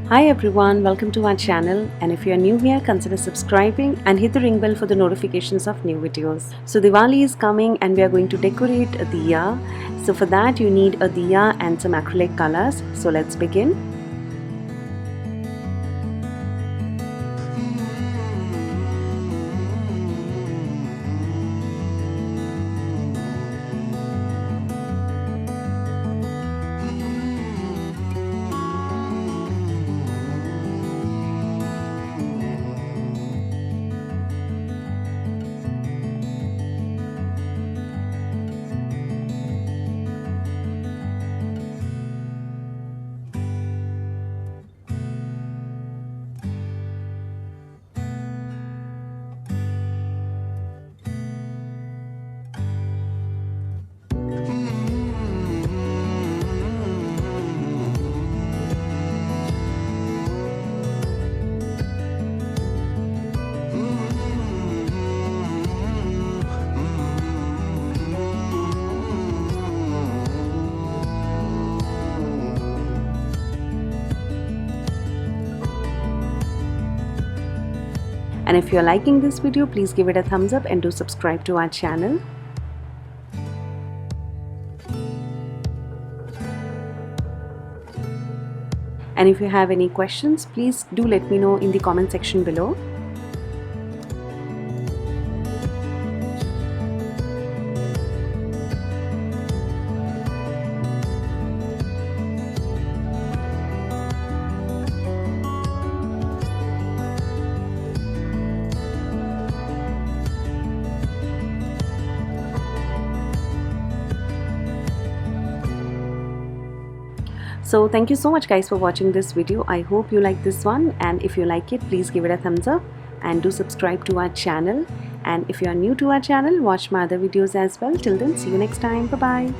Hi everyone, welcome to our channel, and if you are new here, consider subscribing and hit the ring bell for the notifications of new videos. So Diwali is coming and we are going to decorate a diya. So for that you need a diya and some acrylic colors. So let's begin. And if you are liking this video, please give it a thumbs up and do subscribe to our channel. And if you have any questions, please do let me know in the comment section below. So thank you so much guys for watching this video. I hope you like this one, and if you like it, please give it a thumbs up and do subscribe to our channel. And if you are new to our channel, watch my other videos as well. Till then, see you next time. Bye bye.